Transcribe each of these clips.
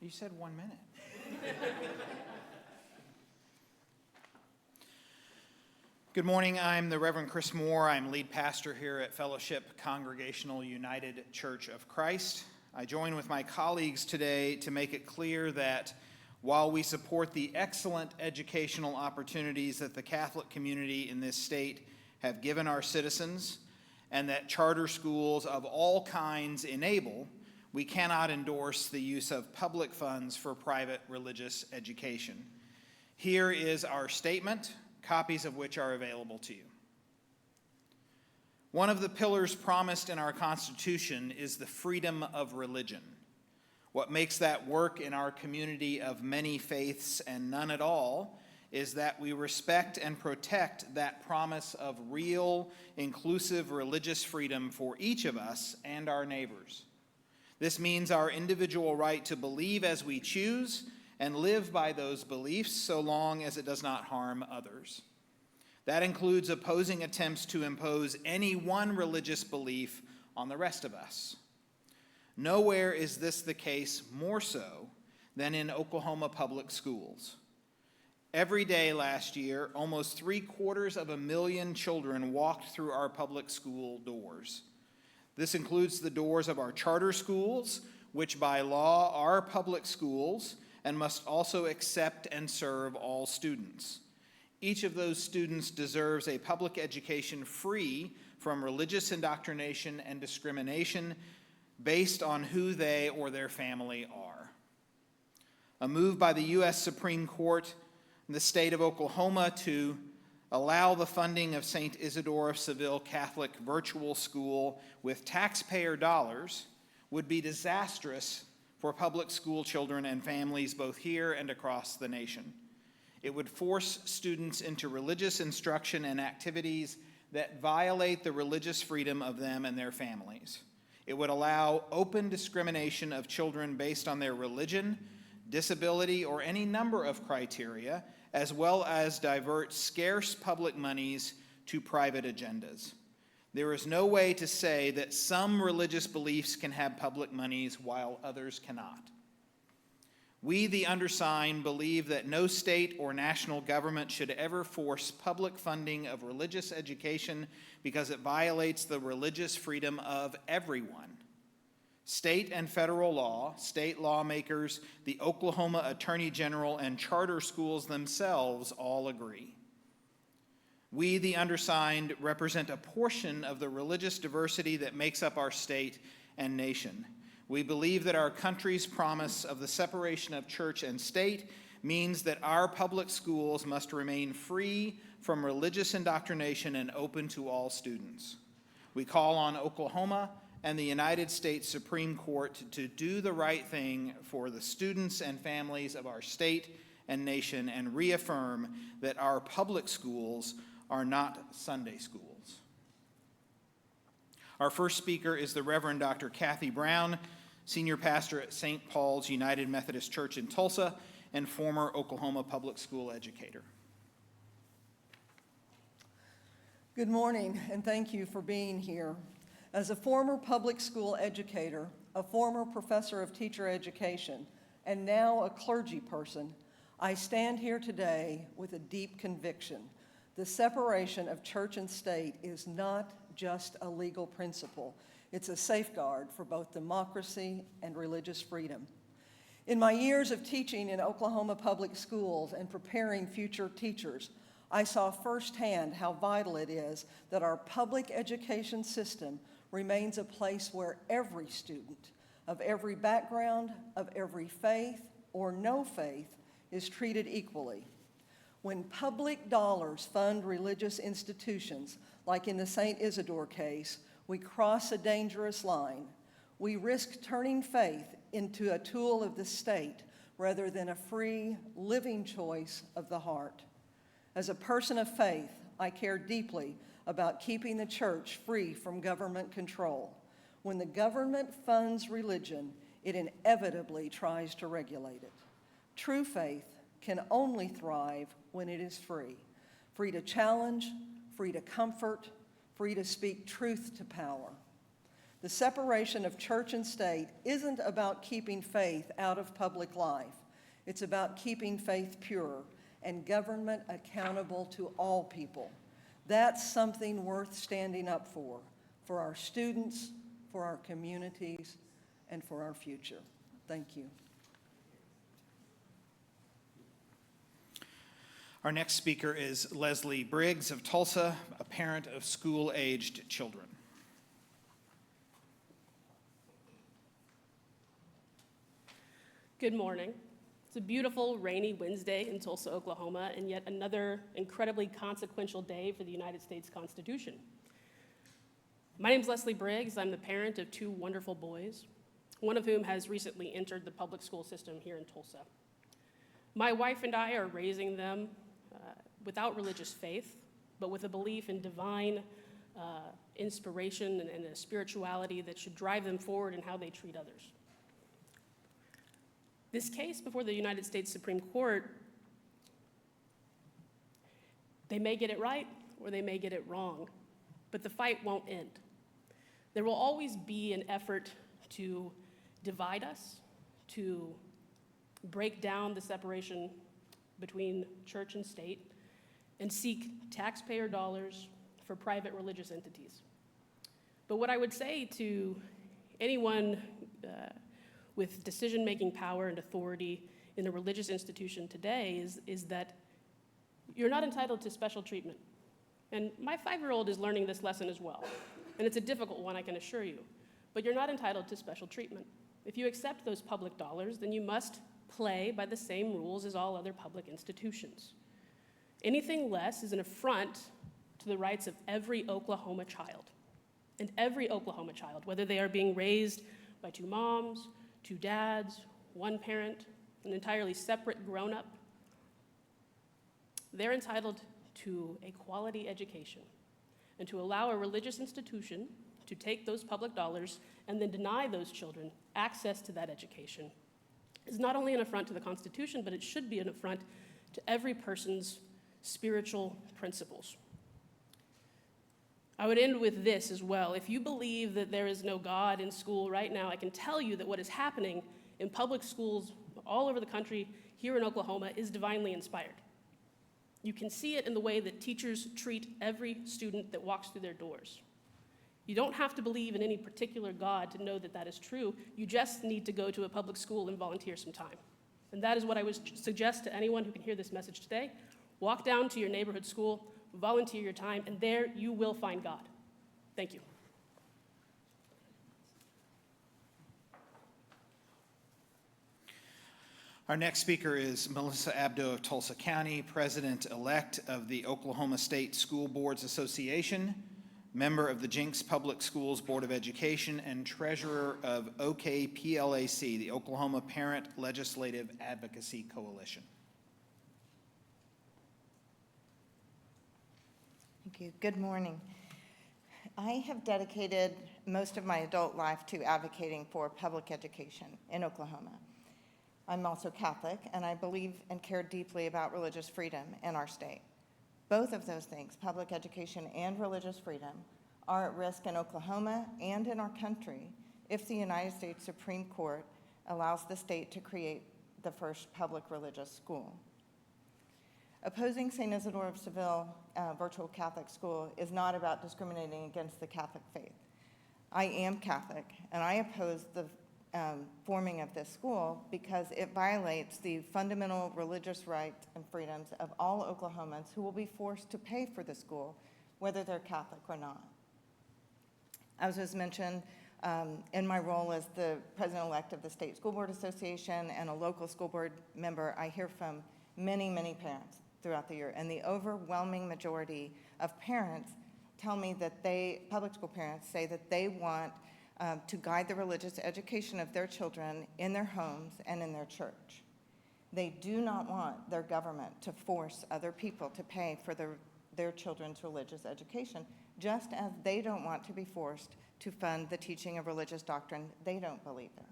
You said 1 minute. Good morning. I'm the Reverend Chris Moore. I'm lead pastor here at Fellowship Congregational United Church of Christ. I join with my colleagues today to make it clear that while we support the excellent educational opportunities that the Catholic community in this state have given our citizens, and that charter schools of all kinds enable, we cannot endorse the use of public funds for private religious education. Here is our statement, copies of which are available to you. One of the pillars promised in our Constitution is the freedom of religion. What makes that work in our community of many faiths and none at all is that we respect and protect that promise of real, inclusive religious freedom for each of us and our neighbors. This means our individual right to believe as we choose and live by those beliefs so long as it does not harm others. That includes opposing attempts to impose any one religious belief on the rest of us. Nowhere is this the case more so than in Oklahoma public schools. Every day last year, almost 750,000 children walked through our public school doors. This includes the doors of our charter schools, which by law are public schools and must also accept and serve all students. Each of those students deserves a public education free from religious indoctrination and discrimination based on who they or their family are. A move by the U.S. Supreme Court in the state of Oklahoma to allow the funding of St. Isidore of Seville Catholic Virtual School with taxpayer dollars would be disastrous for public school children and families both here and across the nation. It would force students into religious instruction and activities that violate the religious freedom of them and their families. It would allow open discrimination of children based on their religion, disability, or any number of criteria, as well as divert scarce public monies to private agendas. There is no way to say that some religious beliefs can have public monies while others cannot. We, the undersigned, believe that no state or national government should ever force public funding of religious education because it violates the religious freedom of everyone. State and federal law, state lawmakers, the Oklahoma Attorney General, and charter schools themselves all agree. We, the undersigned, represent a portion of the religious diversity that makes up our state and nation. We believe that our country's promise of the separation of church and state means that our public schools must remain free from religious indoctrination and open to all students. We call on Oklahoma and the United States Supreme Court to do the right thing for the students and families of our state and nation and reaffirm that our public schools are not Sunday schools. Our first speaker is the Reverend Dr. Kathy Brown, senior pastor at St. Paul's United Methodist Church in Tulsa and former Oklahoma public school educator. Good morning, and thank you for being here. As a former public school educator, a former professor of teacher education, and now a clergy person, I stand here today with a deep conviction. The separation of church and state is not just a legal principle. It's a safeguard for both democracy and religious freedom. In my years of teaching in Oklahoma public schools and preparing future teachers, I saw firsthand how vital it is that our public education system remains a place where every student of every background, of every faith or no faith is treated equally. When public dollars fund religious institutions, like in the St. Isidore case, we cross a dangerous line. We risk turning faith into a tool of the state rather than a free, living choice of the heart. As a person of faith, I care deeply about keeping the church free from government control. When the government funds religion, it inevitably tries to regulate it. True faith can only thrive when it is free. Free to challenge, free to comfort, free to speak truth to power. The separation of church and state isn't about keeping faith out of public life. It's about keeping faith pure and government accountable to all people. That's something worth standing up for our students, for our communities, and for our future. Thank you. Our next speaker is Leslie Briggs of Tulsa, a parent of school-aged children. Good morning. It's a beautiful, rainy Wednesday in Tulsa, Oklahoma, and yet another incredibly consequential day for the United States Constitution. My name's Leslie Briggs. I'm the parent of two wonderful boys, one of whom has recently entered the public school system here in Tulsa. My wife and I are raising them without religious faith, but with a belief in divine inspiration and a spirituality that should drive them forward in how they treat others. This case before the United States Supreme Court, they may get it right or they may get it wrong, but the fight won't end. There will always be an effort to divide us, to break down the separation between church and state, and seek taxpayer dollars for private religious entities. But what I would say to anyone with decision-making power and authority in a religious institution today is that you're not entitled to special treatment. And my 5-year-old is learning this lesson as well. And it's a difficult one, I can assure you. But you're not entitled to special treatment. If you accept those public dollars, then you must play by the same rules as all other public institutions. Anything less is an affront to the rights of every Oklahoma child. And every Oklahoma child, whether they are being raised by two moms, two dads, one parent, an entirely separate grown-up, they're entitled to a quality education. And to allow a religious institution to take those public dollars and then deny those children access to that education is not only an affront to the Constitution, but it should be an affront to every person's spiritual principles. I would end with this as well. If you believe that there is no God in school right now, I can tell you that what is happening in public schools all over the country, here in Oklahoma, is divinely inspired. You can see it in the way that teachers treat every student that walks through their doors. You don't have to believe in any particular God to know that that is true. You just need to go to a public school and volunteer some time. And that is what I would suggest to anyone who can hear this message today. Walk down to your neighborhood school, volunteer your time, and there you will find God. Thank you. Our next speaker is Melissa Abdo of Tulsa County, President-elect of the Oklahoma State School Boards Association, member of the Jenks Public Schools Board of Education, and treasurer of OKPLAC, the Oklahoma Parent Legislative Advocacy Coalition. Thank you. Good morning. I have dedicated most of my adult life to advocating for public education in Oklahoma. I'm also Catholic, and I believe and care deeply about religious freedom in our state. Both of those things, public education and religious freedom, are at risk in Oklahoma and in our country if the United States Supreme Court allows the state to create the first public religious school. Opposing St. Isidore of Seville virtual Catholic school is not about discriminating against the Catholic faith. I am Catholic, and I oppose the forming of this school because it violates the fundamental religious rights and freedoms of all Oklahomans who will be forced to pay for the school, whether they're Catholic or not. As was mentioned, in my role as the president-elect of the State School Board Association and a local school board member, I hear from many, many parents throughout the year, and the overwhelming majority of parents tell me that public school parents say that they want to guide the religious education of their children in their homes and in their church. They do not want their government to force other people to pay for their children's religious education, just as they don't want to be forced to fund the teaching of religious doctrine they don't believe in.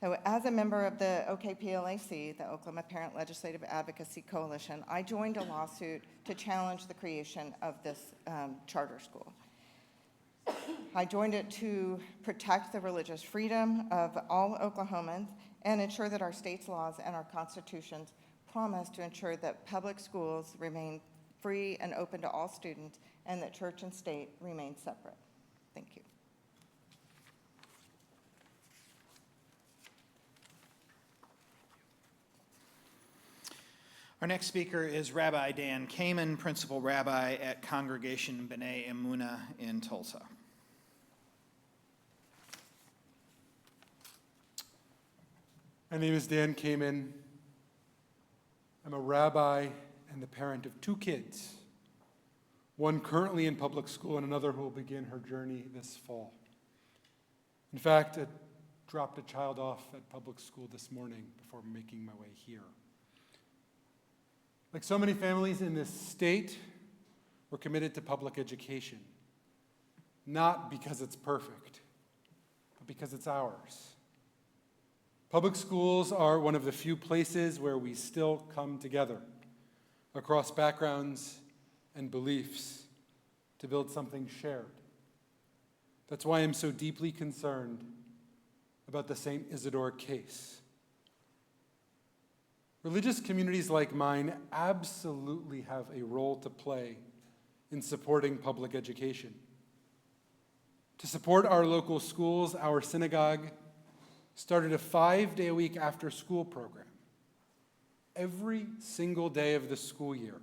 So as a member of the OKPLAC, the Oklahoma Parent Legislative Advocacy Coalition, I joined a lawsuit to challenge the creation of this charter school. I joined it to protect the religious freedom of all Oklahomans and ensure that our state's laws and our constitutions promise to ensure that public schools remain free and open to all students and that church and state remain separate. Thank you. Our next speaker is Rabbi Dan Kamen, Principal Rabbi at Congregation B'nai Emunah in Tulsa. My name is Dan Kamen. I'm a rabbi and the parent of 2 kids, one currently in public school and another who will begin her journey this fall. In fact, I dropped a child off at public school this morning before making my way here. Like so many families in this state, we're committed to public education, not because it's perfect, but because it's ours. Public schools are one of the few places where we still come together across backgrounds and beliefs to build something shared. That's why I'm so deeply concerned about the St. Isidore case. Religious communities like mine absolutely have a role to play in supporting public education. To support our local schools, our synagogue started a 5-day-a-week after-school program. Every single day of the school year,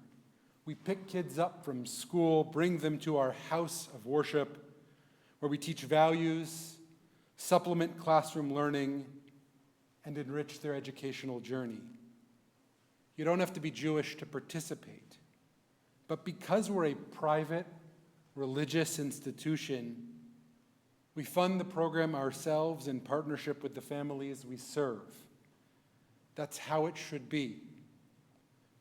we pick kids up from school, bring them to our house of worship, where we teach values, supplement classroom learning, and enrich their educational journey. You don't have to be Jewish to participate. But because we're a private, religious institution, we fund the program ourselves in partnership with the families we serve. That's how it should be.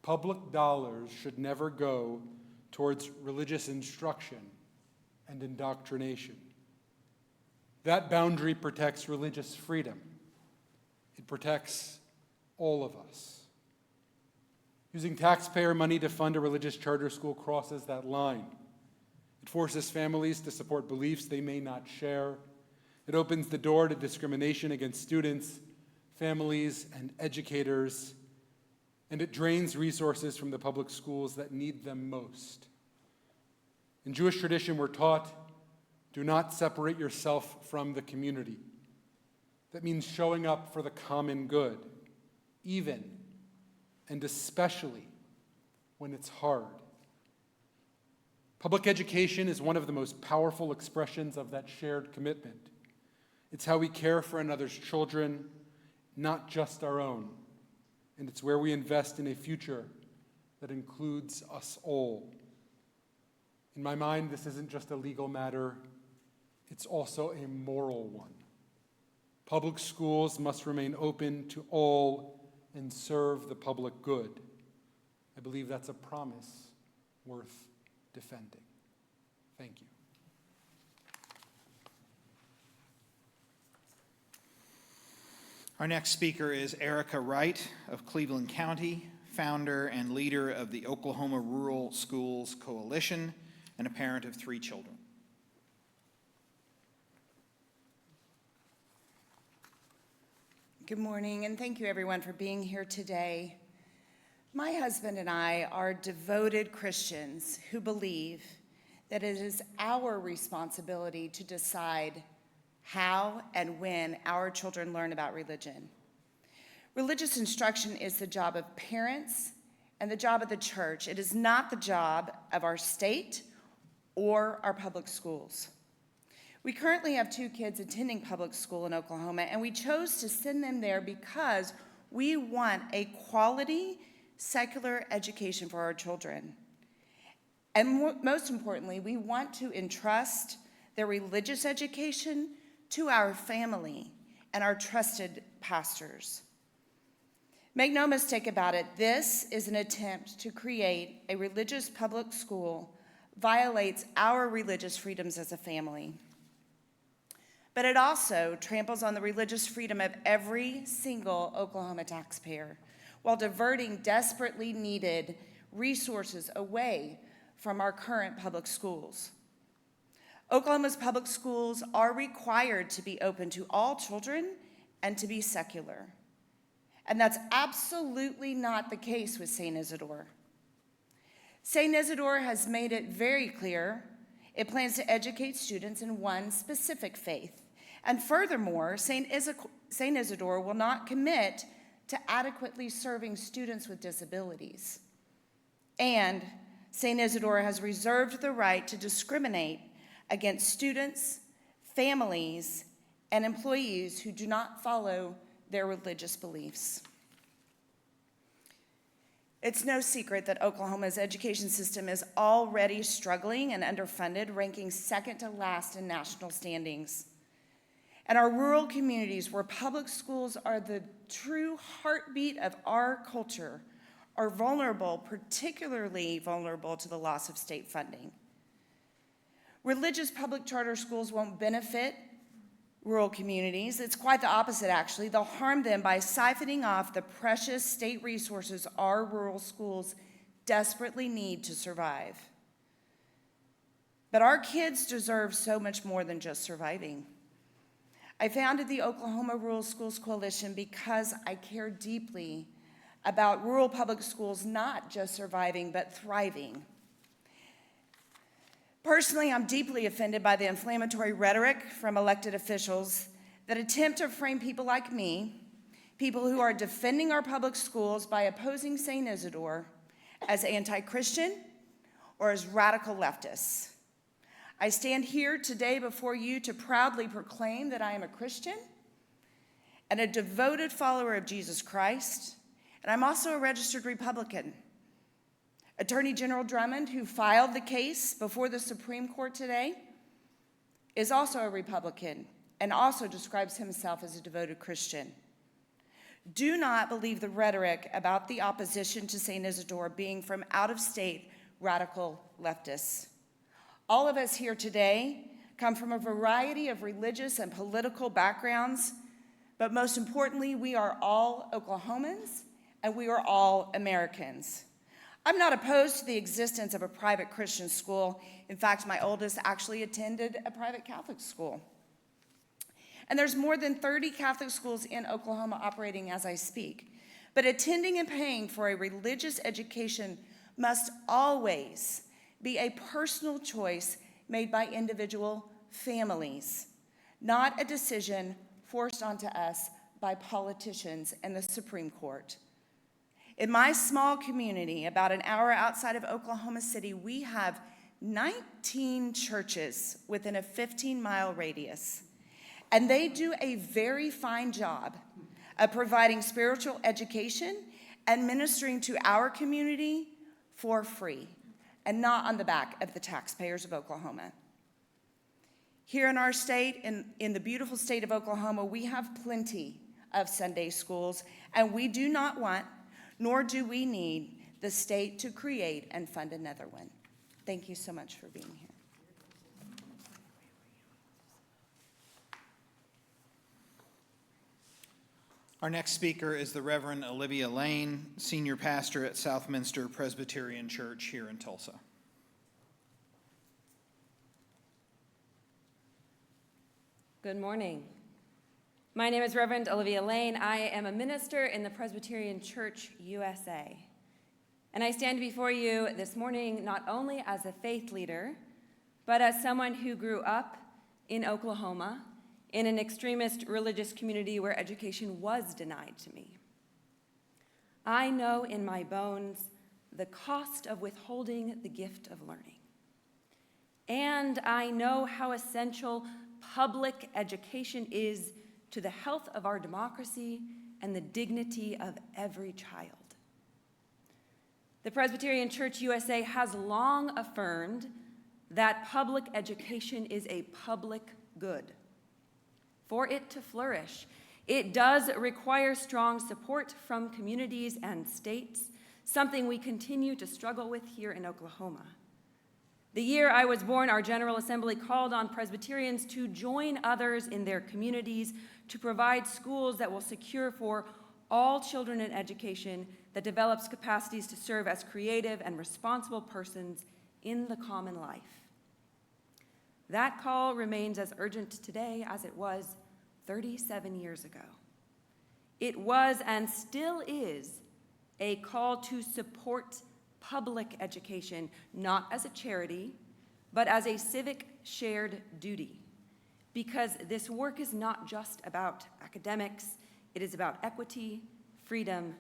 Public dollars should never go towards religious instruction and indoctrination. That boundary protects religious freedom. It protects all of us. Using taxpayer money to fund a religious charter school crosses that line. It forces families to support beliefs they may not share. It opens the door to discrimination against students, families, and educators. And it drains resources from the public schools that need them most. In Jewish tradition, we're taught, do not separate yourself from the community. That means showing up for the common good, even and especially when it's hard. Public education is one of the most powerful expressions of that shared commitment. It's how we care for another's children, not just our own. And it's where we invest in a future that includes us all. In my mind, this isn't just a legal matter, it's also a moral one. Public schools must remain open to all and serve the public good. I believe that's a promise worth defending. Thank you. Our next speaker is Erica Wright of Cleveland County, founder and leader of the Oklahoma Rural Schools Coalition, and a parent of 3 children. Good morning, and thank you everyone for being here today. My husband and I are devoted Christians who believe that it is our responsibility to decide how and when our children learn about religion. Religious instruction is the job of parents and the job of the church. It is not the job of our state or our public schools. We currently have 2 kids attending public school in Oklahoma, and we chose to send them there because we want a quality secular education for our children. And most importantly, we want to entrust their religious education to our family and our trusted pastors. Make no mistake about it, this is an attempt to create a religious public school violates our religious freedoms as a family. But it also tramples on the religious freedom of every single Oklahoma taxpayer while diverting desperately needed resources away from our current public schools. Oklahoma's public schools are required to be open to all children and to be secular. And that's absolutely not the case with St. Isidore. St. Isidore has made it very clear it plans to educate students in one specific faith. And furthermore, St. Isidore will not commit to adequately serving students with disabilities. And St. Isidore has reserved the right to discriminate against students, families, and employees who do not follow their religious beliefs. It's no secret that Oklahoma's education system is already struggling and underfunded, ranking second to last in national standings. And our rural communities, where public schools are the true heartbeat of our culture, are vulnerable, particularly vulnerable to the loss of state funding. Religious public charter schools won't benefit rural communities. It's quite the opposite, actually. They'll harm them by siphoning off the precious state resources our rural schools desperately need to survive. But our kids deserve so much more than just surviving. I founded the Oklahoma Rural Schools Coalition because I care deeply about rural public schools not just surviving, but thriving. Personally, I'm deeply offended by the inflammatory rhetoric from elected officials that attempt to frame people like me, people who are defending our public schools by opposing St. Isidore, as anti-Christian or as radical leftists. I stand here today before you to proudly proclaim that I am a Christian and a devoted follower of Jesus Christ, and I'm also a registered Republican. Attorney General Drummond, who filed the case before the Supreme Court today, is also a Republican and also describes himself as a devoted Christian. Do not believe the rhetoric about the opposition to St. Isidore being from out-of-state radical leftists. All of us here today come from a variety of religious and political backgrounds, but most importantly, we are all Oklahomans and we are all Americans. I'm not opposed to the existence of a private Christian school. In fact, my oldest actually attended a private Catholic school. And there's more than 30 Catholic schools in Oklahoma operating as I speak. But attending and paying for a religious education must always be a personal choice made by individual families, not a decision forced onto us by politicians and the Supreme Court. In my small community, about an hour outside of Oklahoma City, we have 19 churches within a 15-mile radius. And they do a very fine job of providing spiritual education and ministering to our community for free and not on the back of the taxpayers of Oklahoma. Here in our state, in the beautiful state of Oklahoma, we have plenty of Sunday schools, and we do not want, nor do we need, the state to create and fund another one. Thank you so much for being here. Our next speaker is the Reverend Olivia Lane, Senior Pastor at Southminster Presbyterian Church here in Tulsa. Good morning. My name is Reverend Olivia Lane. I am a minister in the Presbyterian Church USA. And I stand before you this morning not only as a faith leader, but as someone who grew up in Oklahoma in an extremist religious community where education was denied to me. I know in my bones the cost of withholding the gift of learning. And I know how essential public education is to the health of our democracy and the dignity of every child. The Presbyterian Church USA has long affirmed that public education is a public good. For it to flourish, it does require strong support from communities and states, something we continue to struggle with here in Oklahoma. The year I was born, our General Assembly called on Presbyterians to join others in their communities to provide schools that will secure for all children an education that develops capacities to serve as creative and responsible persons in the common life. that call remains as urgent today as it was 37 years ago. It was and still is a call to support public education, not as a charity, but as a civic shared duty. Because this work is not just about academics, it is about equity, freedom,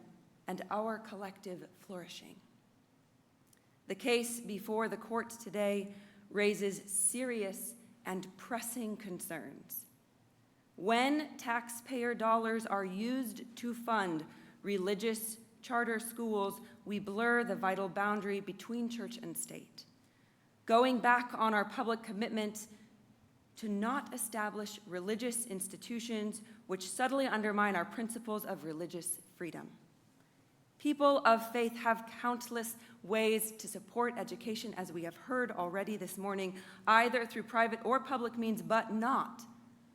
and our collective flourishing. The case before the court today raises serious and pressing concerns. When taxpayer dollars are used to fund religious charter schools, we blur the vital boundary between church and state. Going back on our public commitment to not establish religious institutions which subtly undermine our principles of religious freedom. People of faith have countless ways to support education, as we have heard already this morning, either through private or public means, but not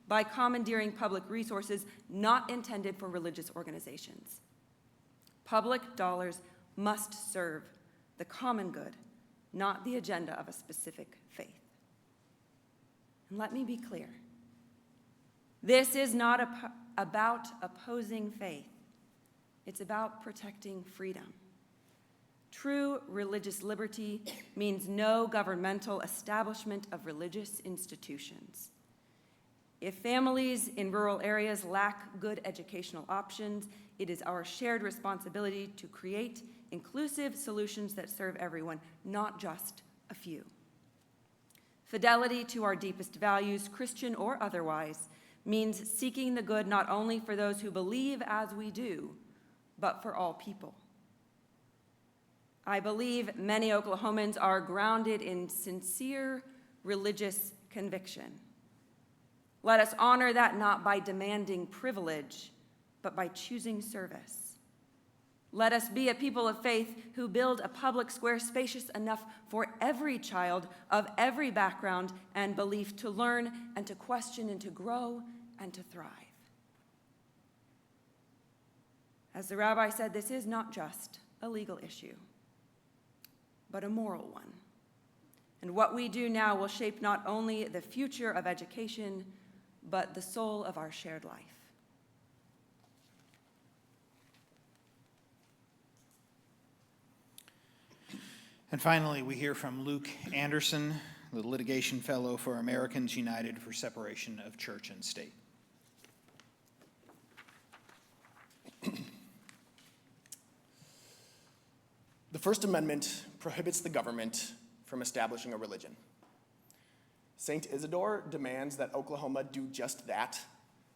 by commandeering public resources not intended for religious organizations. Public dollars must serve the common good, not the agenda of a specific faith. And let me be clear. This is not about opposing faith. It's about protecting freedom. True religious liberty means no governmental establishment of religious institutions. If families in rural areas lack good educational options, it is our shared responsibility to create inclusive solutions that serve everyone, not just a few. Fidelity to our deepest values, Christian or otherwise, means seeking the good not only for those who believe as we do, but for all people. I believe many Oklahomans are grounded in sincere religious conviction. Let us honor that not by demanding privilege, but by choosing service. Let us be a people of faith who build a public square spacious enough for every child of every background and belief to learn and to question and to grow and to thrive. As the rabbi said, this is not just a legal issue, but a moral one. And what we do now will shape not only the future of education, but the soul of our shared life. And finally, we hear from Luke Anderson, the litigation fellow for Americans United for Separation of Church and State. The First Amendment prohibits the government from establishing a religion. St. Isidore demands that Oklahoma do just that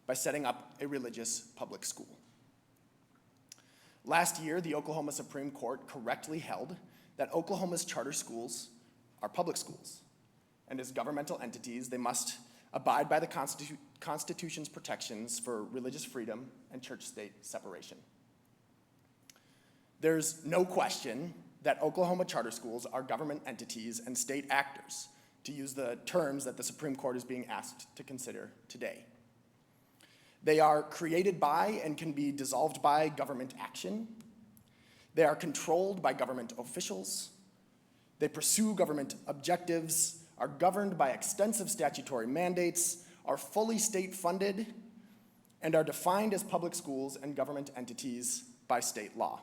by setting up a religious public school. Last year, the Oklahoma Supreme Court correctly held that Oklahoma's charter schools are public schools, and as governmental entities, they must abide by the Constitution's protections for religious freedom and church-state separation. There's no question that Oklahoma charter schools are government entities and state actors, to use the terms that the Supreme Court is being asked to consider today. They are created by and can be dissolved by government action. They are controlled by government officials. They pursue government objectives, are governed by extensive statutory mandates, are fully state-funded, and are defined as public schools and government entities by state law.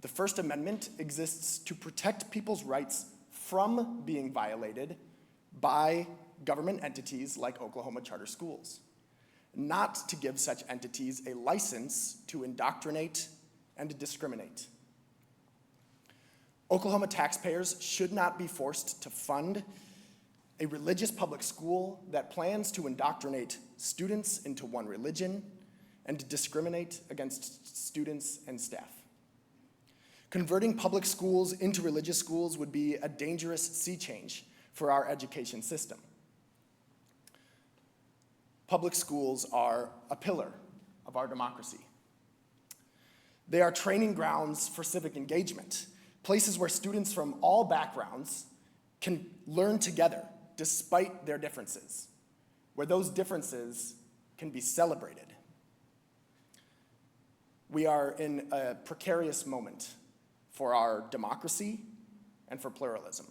The First Amendment exists to protect people's rights from being violated by government entities like Oklahoma charter schools, not to give such entities a license to indoctrinate and to discriminate. Oklahoma taxpayers should not be forced to fund a religious public school that plans to indoctrinate students into one religion and to discriminate against students and staff. Converting public schools into religious schools would be a dangerous sea change for our education system. Public schools are a pillar of our democracy. They are training grounds for civic engagement, places where students from all backgrounds can learn together despite their differences, where those differences can be celebrated. We are in a precarious moment for our democracy and for pluralism.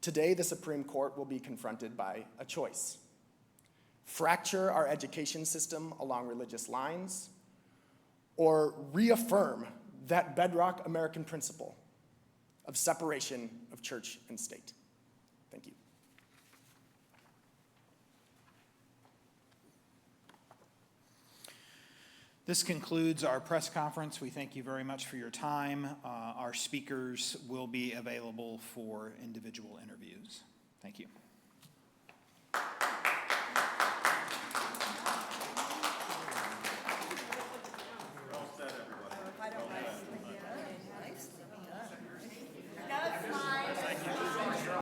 today the Supreme Court will be confronted by a choice: fracture our education system along religious lines, or reaffirm that bedrock American principle of separation of church and state. Thank you. This concludes our press conference. We thank you very much for your time. Our speakers will be available for individual interviews. Thank you.